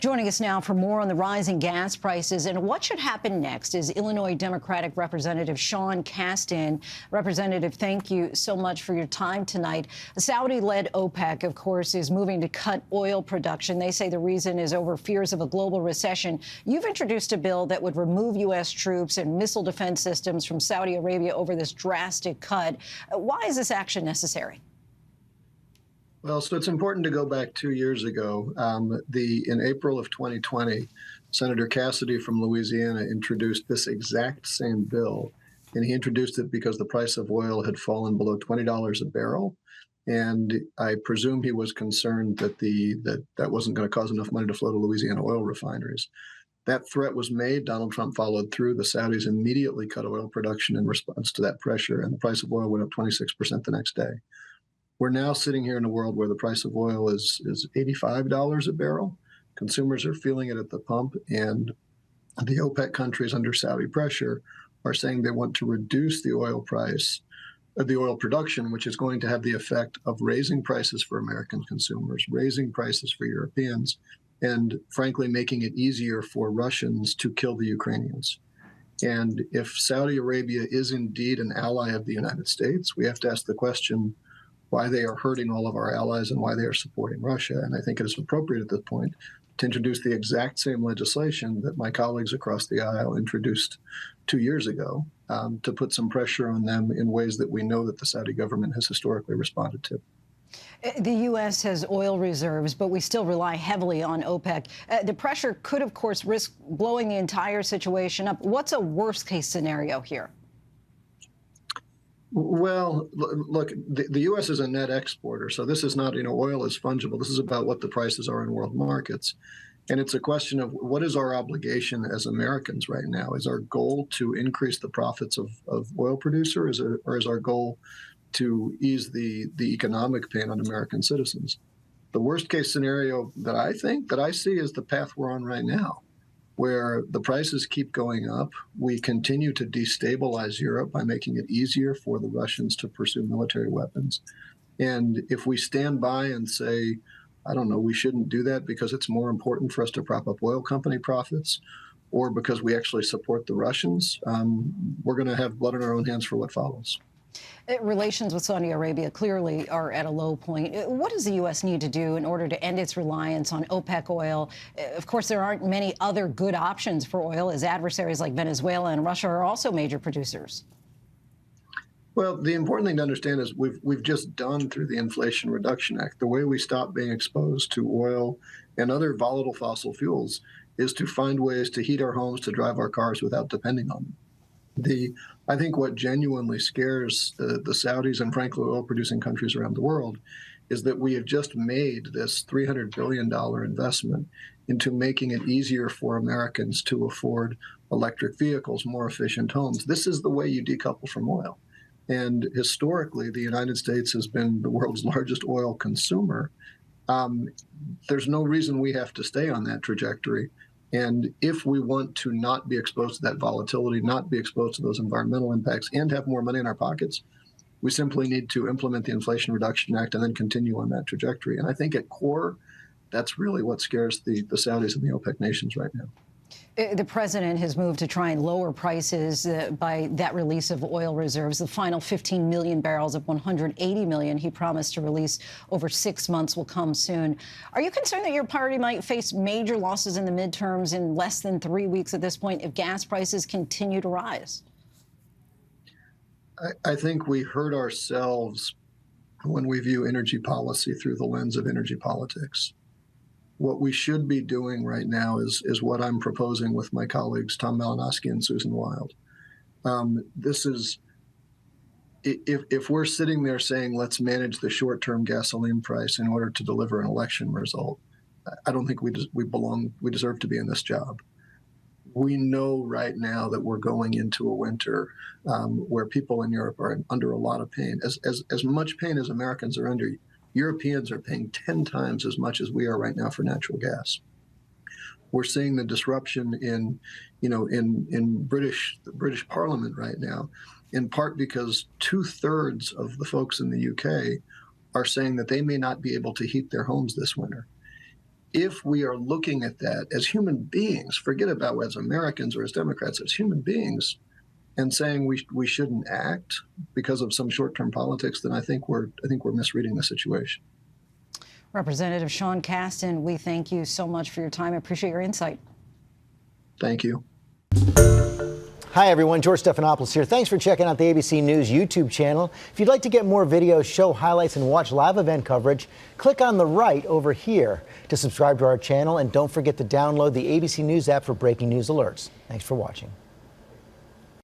Joining us now for more on the rising gas prices and what should happen next is Illinois Democratic Representative Sean Casten. Representative, thank you so much for your time tonight. The Saudi-led OPEC, of course, is moving to cut oil production. They say the reason is over fears of a global recession. You've introduced a bill that would remove U.S. troops and missile defense systems from Saudi Arabia over this drastic cut. Why is this action necessary? Well, so it's important to go back 2 years ago. In April of 2020, Senator Cassidy from Louisiana introduced this exact same bill, and he introduced it because the price of oil had fallen below $20 a barrel. And I presume he was concerned that that wasn't going to cause enough money to flow to Louisiana oil refineries. That threat was made. Donald Trump followed through. The Saudis immediately cut oil production in response to that pressure, and the price of oil went up 26% the next day. We're now sitting here in a world where the price of oil is $85 a barrel. Consumers are feeling it at the pump, and the OPEC countries under Saudi pressure are saying they want to reduce the oil price, the oil production, which is going to have the effect of raising prices for American consumers, raising prices for Europeans, and frankly, making it easier for Russians to kill the Ukrainians. And if Saudi Arabia is indeed an ally of the United States, we have to ask the question, why they are hurting all of our allies and why they are supporting Russia. And I think it is appropriate at this point to introduce the exact same legislation that my colleagues across the aisle introduced 2 years ago to put some pressure on them in ways that we know that the Saudi government has historically responded to. The U.S. has oil reserves, but we still rely heavily on OPEC. The pressure could, of course, risk blowing the entire situation up. What's a worst-case scenario here? Well, look, the U.S. is a net exporter, so this is not, oil is fungible. This is about what the prices are in world markets. And it's a question of what is our obligation as Americans right now? Is our goal to increase the profits of oil producers, or is our goal to ease the economic pain on American citizens? The worst case scenario that I see is the path we're on right now, where the prices keep going up. We continue to destabilize Europe by making it easier for the Russians to pursue military weapons. And if we stand by and say, I don't know, we shouldn't do that because it's more important for us to prop up oil company profits, or because we actually support the Russians, we're going to have blood on our own hands for what follows. Relations with Saudi Arabia clearly are at a low point. What does the U.S. need to do in order to end its reliance on OPEC oil? Of course, there aren't many other good options for oil, as adversaries like Venezuela and Russia are also major producers. Well, the important thing to understand is we've just done through the Inflation Reduction Act. The way we stop being exposed to oil and other volatile fossil fuels is to find ways to heat our homes, to drive our cars without depending on them. I think what genuinely scares the Saudis and frankly oil-producing countries around the world is that we have just made this $300 billion investment into making it easier for Americans to afford electric vehicles, more efficient homes. This is the way you decouple from oil. And historically, the United States has been the world's largest oil consumer. There's no reason we have to stay on that trajectory. And if we want to not be exposed to that volatility, not be exposed to those environmental impacts, and have more money in our pockets, we simply need to implement the Inflation Reduction Act and then continue on that trajectory. And I think at core, that's really what scares the Saudis and the OPEC nations right now. The president has moved to try and lower prices by that release of oil reserves. The final 15 million barrels of 180 million he promised to release over 6 months will come soon. Are you concerned that your party might face major losses in the midterms in less than 3 weeks at this point if gas prices continue to rise? I think we hurt ourselves when we view energy policy through the lens of energy politics. What we should be doing right now is what I'm proposing with my colleagues, Tom Malinowski and Susan Wild. This is, if we're sitting there saying, let's manage the short-term gasoline price in order to deliver an election result, I don't think we deserve to be in this job. We know right now that we're going into a winter where people in Europe are under a lot of pain. As much pain as Americans are under, Europeans are paying 10 times as much as we are right now for natural gas. We're seeing the disruption in the British Parliament right now, in part because 2/3 of the folks in the UK are saying that they may not be able to heat their homes this winter. if we are looking at that as human beings, forget about as Americans or as Democrats, as human beings, and saying we shouldn't act because of some short-term politics, then I think we're misreading the situation. Representative Sean Casten, we thank you so much for your time. I appreciate your insight. Thank you. Hi, everyone. George Stephanopoulos here. Thanks for checking out the ABC News YouTube channel. If you'd like to get more videos, show highlights, and watch live event coverage, click on the right over here to subscribe to our channel. And don't forget to download the ABC News app for breaking news alerts. Thanks for watching.